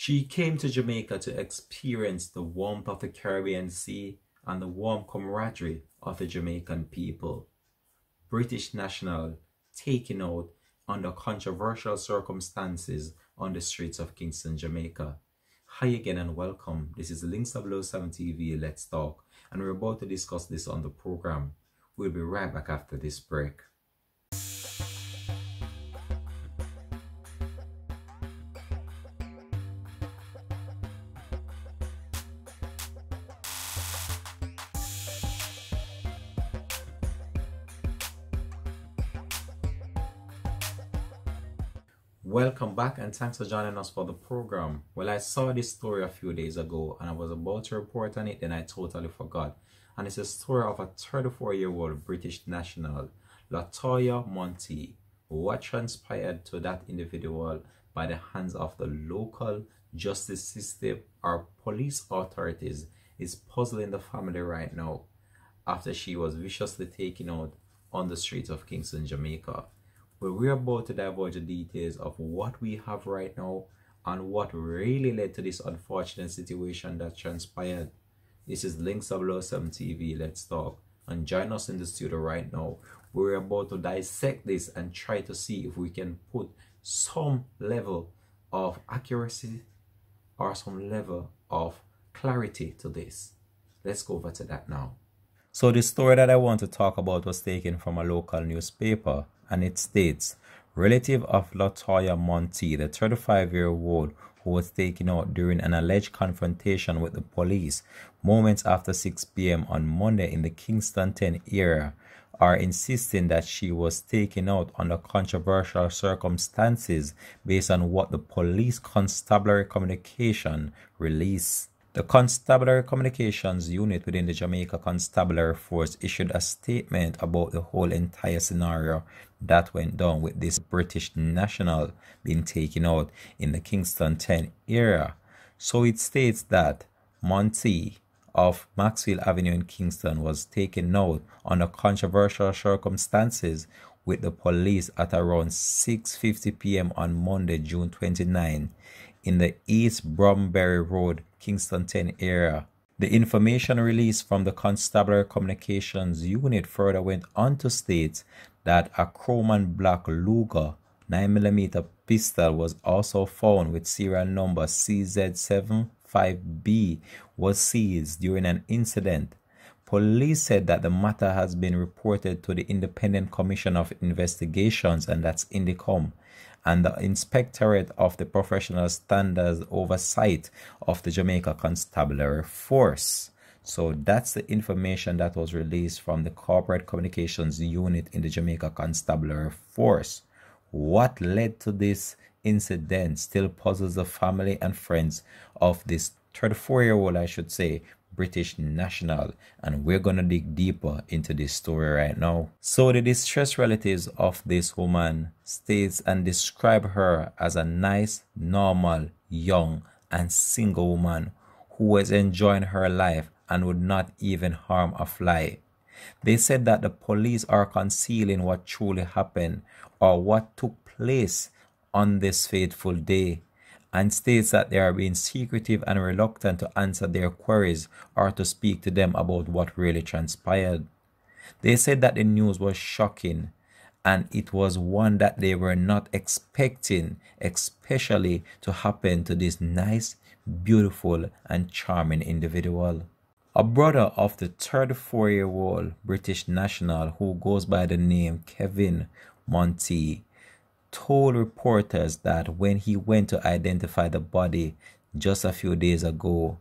She came to Jamaica to experience the warmth of the Caribbean Sea and the warm camaraderie of the Jamaican people. British national taken out under controversial circumstances on the streets of Kingston, Jamaica. Hi again and welcome. This is Links 007 TV, Let's Talk, and we're about to discuss this on the program. We'll be right back after this break. Welcome back and thanks for joining us for the program. Well, I saw this story a few days ago and I was about to report on it, then I totally forgot. And it's a story of a 34-year-old British national, Latoya Monteith. What transpired to that individual by the hands of the local justice system or police authorities is puzzling the family right now after she was viciously taken out on the streets of Kingston, Jamaica. Well, we're about to divulge the details of what we have right now and what really led to this unfortunate situation that transpired. This is Links 007 TV, Let's Talk, and join us in the studio right now. We're about to dissect this and try to see if we can put some level of accuracy or some level of clarity to this. Let's go over to that now. So the story that I want to talk about was taken from a local newspaper, and it states, relative of Latoya Monteith, the 35-year-old who was taken out during an alleged confrontation with the police moments after 6 p.m. on Monday in the Kingston 10 area, are insisting that she was taken out under controversial circumstances based on what the police constabulary communication released. The Constabulary Communications Unit within the Jamaica Constabulary Force issued a statement about the whole entire scenario that went down with this British national being taken out in the Kingston 10 area. So it states that Monteith of Maxfield Avenue in Kingston was taken out under controversial circumstances with the police at around 6:50 p.m. on Monday, June 29, in the East Bromberry Road, Kingston 10 area. The information released from the Constabulary Communications Unit further went on to state that a chrome and black Luger 9mm pistol was also found with serial number CZ75B was seized during an incident. Police said that the matter has been reported to the Independent Commission of Investigations, and that's INDECOM, and the Inspectorate of the Professional Standards Oversight of the Jamaica Constabulary Force. So that's the information that was released from the Corporate Communications Unit in the Jamaica Constabulary Force. What led to this incident still puzzles the family and friends of this 34-year-old, I should say, British national, and we're gonna dig deeper into this story right now. So the distressed relatives of this woman states and describe her as a nice, normal, young and single woman who was enjoying her life and would not even harm a fly. They said that the police are concealing what truly happened or what took place on this fateful day, and states that they are being secretive and reluctant to answer their queries or to speak to them about what really transpired. They said that the news was shocking and it was one that they were not expecting, especially to happen to this nice, beautiful and charming individual. A brother of the 34-year-old British national who goes by the name Kevin Monteith told reporters that when he went to identify the body just a few days ago,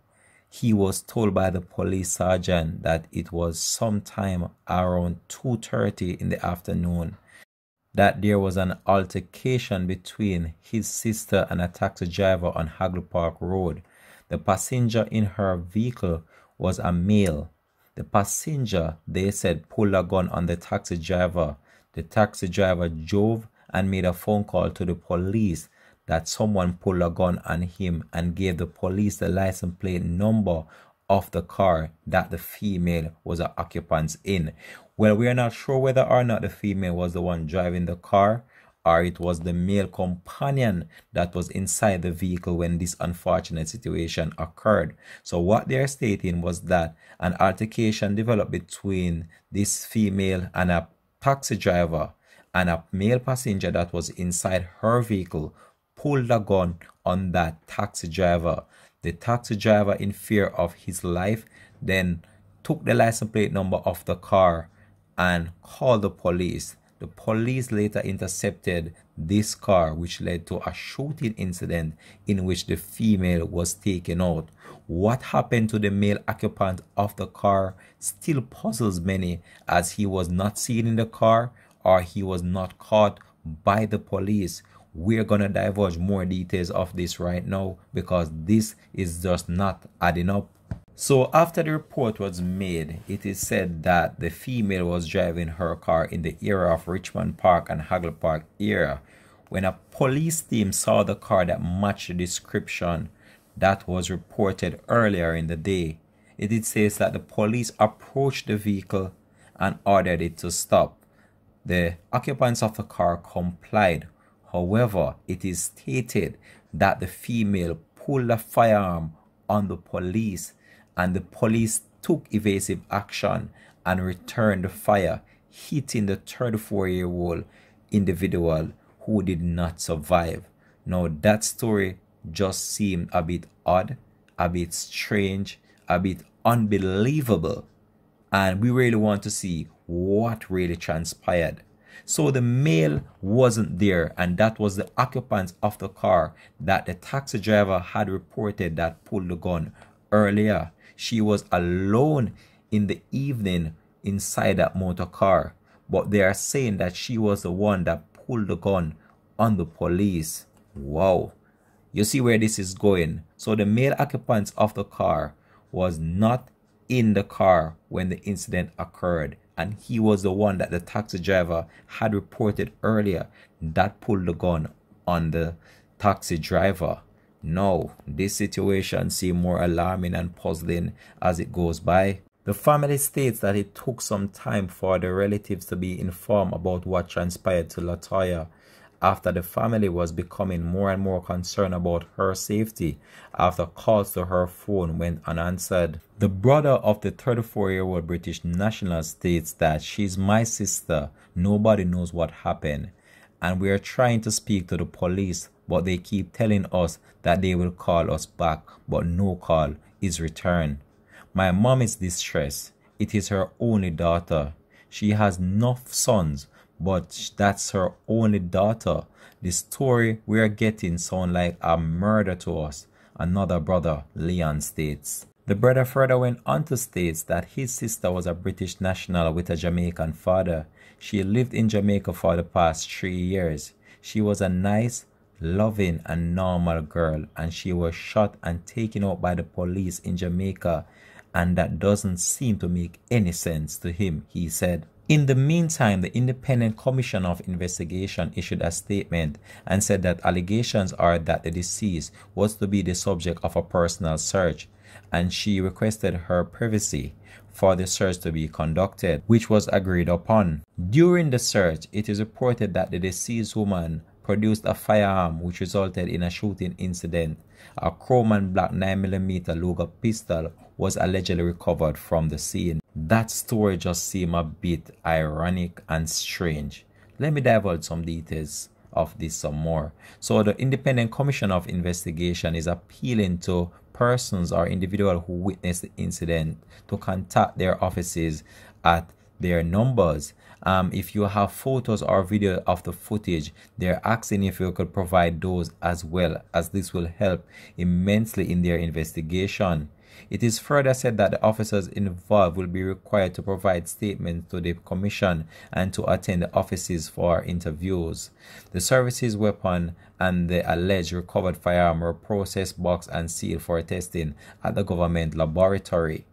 he was told by the police sergeant that it was sometime around 2:30 in the afternoon that there was an altercation between his sister and a taxi driver on Hagley Park Road. The passenger in her vehicle was a male. The passenger, they said, pulled a gun on the taxi driver. The taxi driver drove and made a phone call to the police that someone pulled a gun on him and gave the police the license plate number of the car that the female was an occupant in. Well, we are not sure whether or not the female was the one driving the car or it was the male companion that was inside the vehicle when this unfortunate situation occurred. So what they're stating was that an altercation developed between this female and a taxi driver, and a male passenger that was inside her vehicle pulled a gun on that taxi driver. The taxi driver, in fear of his life, then took the license plate number of the car and called the police. The police later intercepted this car, which led to a shooting incident in which the female was taken out. What happened to the male occupant of the car still puzzles many, as he was not seen in the car or he was not caught by the police. We're going to divulge more details of this right now because this is just not adding up. So after the report was made, it is said that the female was driving her car in the area of Richmond Park and Hagle Park area when a police team saw the car that matched the description that was reported earlier in the day. It says that the police approached the vehicle and ordered it to stop. The occupants of the car complied. However, it is stated that the female pulled a firearm on the police, and the police took evasive action and returned the fire, hitting the 34-year-old individual who did not survive. Now, that story just seemed a bit odd, a bit strange, a bit unbelievable, and we really want to see what really transpired. So the male wasn't there, and that was the occupant of the car that the taxi driver had reported that pulled the gun earlier. She was alone in the evening inside that motor car, but they are saying that she was the one that pulled the gun on the police. Wow. You see where this is going. So the male occupant of the car was not in the car when the incident occurred, and he was the one that the taxi driver had reported earlier that pulled the gun on the taxi driver. No, this situation seems more alarming and puzzling as it goes by. The family states that it took some time for the relatives to be informed about what transpired to Latoya, after the family was becoming more and more concerned about her safety after calls to her phone went unanswered. The brother of the 34-year-old British national states that she's my sister, nobody knows what happened, and we are trying to speak to the police, but they keep telling us that they will call us back, but no call is returned. My mom is distressed. It is her only daughter. She has no sons, but that's her only daughter. The story we are getting sounds like a murder to us, another brother, Leon, states. The brother further went on to state that his sister was a British national with a Jamaican father. She lived in Jamaica for the past 3 years. She was a nice, loving and normal girl, and she was shot and taken out by the police in Jamaica, and that doesn't seem to make any sense to him, he said. In the meantime, the Independent Commission of Investigation issued a statement and said that allegations are that the deceased was to be the subject of a personal search, and she requested her privacy for the search to be conducted, which was agreed upon. During the search, it is reported that the deceased woman produced a firearm which resulted in a shooting incident. A chrome and black 9mm Luger pistol was allegedly recovered from the scene. That story just seemed a bit ironic and strange. Let me divulge some details of this some more. So the Independent Commission of Investigation is appealing to persons or individuals who witnessed the incident to contact their offices at their numbers. If you have photos or video of the footage, they're asking if you could provide those as well, as this will help immensely in their investigation. It is further said that the officers involved will be required to provide statements to the commission and to attend the offices for interviews. The service's weapon and the alleged recovered firearm were processed, boxed and sealed for testing at the government laboratory.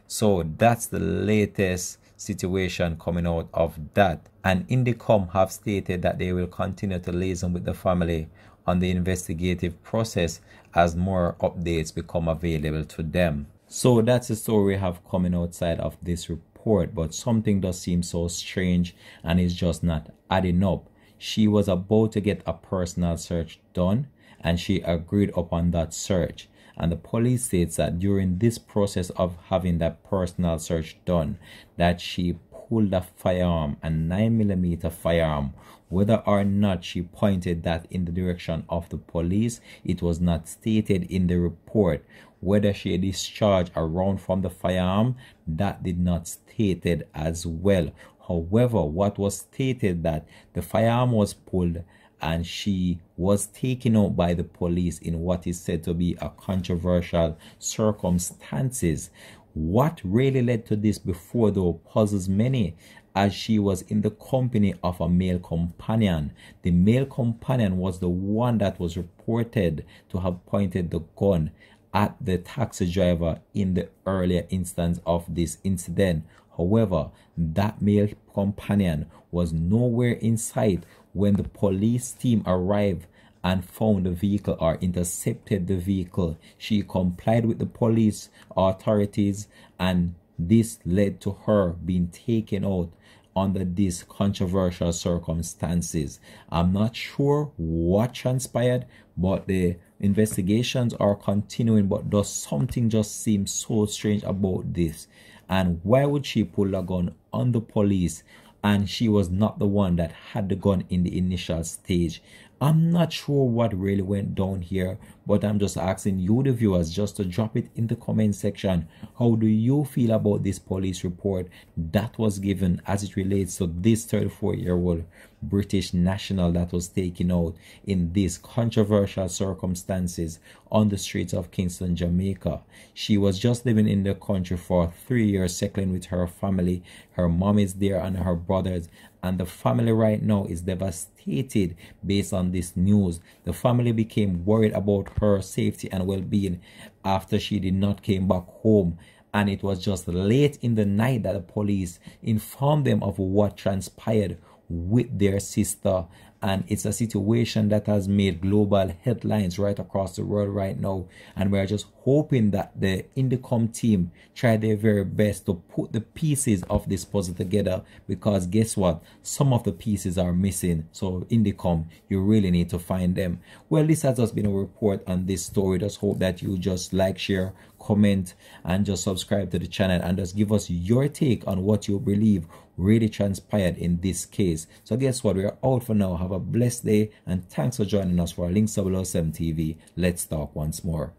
So that's the latest situation coming out of that. And Indicom have stated that they will continue to liaison with the family on the investigative process as more updates become available to them. So that's the story we have coming outside of this report, but something does seem so strange and it's just not adding up. she was about to get a personal search done, and she agreed upon that search. And the police states that during this process of having that personal search done, that she pulled a firearm, a 9mm firearm. Whether or not she pointed that in the direction of the police, it was not stated in the report. Whether she discharged a round from the firearm, that did not stated as well. However, what was stated that the firearm was pulled and she was taken out by the police in what is said to be a controversial circumstances. What really led to this before, though, puzzles many, as she was in the company of a male companion. The male companion was the one that was reported to have pointed the gun at the taxi driver in the earlier instance of this incident. However, that male companion was nowhere in sight when the police team arrived and found the vehicle or intercepted the vehicle. She complied with the police authorities, and this led to her being taken out under these controversial circumstances. I'm not sure what transpired, but the investigations are continuing, but does something just seem so strange about this? And why would she pull a gun on the police, and she was not the one that had the gun in the initial stage? I'm not sure what really went down here, but I'm just asking you, the viewers, just to drop it in the comment section. How do you feel about this police report that was given as it relates to this 34-year-old British national that was taken out in these controversial circumstances on the streets of Kingston, Jamaica? She was just living in the country for 3 years, settling with her family. Her mom is there and her brothers, and the family right now is devastated based on this news. The family became worried about her safety and well-being after she did not came back home, and it was just late in the night that the police informed them of what transpired with their sister. And it's a situation that has made global headlines right across the world right now, and we're just hoping that the Indicom team try their very best to put the pieces of this puzzle together, because guess what, some of the pieces are missing. So Indicom, you really need to find them. Well, this has just been a report on this story. Just hope that you just like, share, comment, and just subscribe to the channel, and just give us your take on what you believe really transpired in this case. So guess what, we're out for now. Have a blessed day, and thanks for joining us for Link 007 TV. Let's talk once more.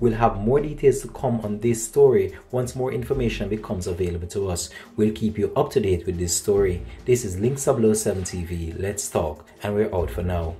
We'll have more details to come on this story once more information becomes available to us. We'll keep you up to date with this story. This is Link 007 TV. Let's talk, and we're out for now.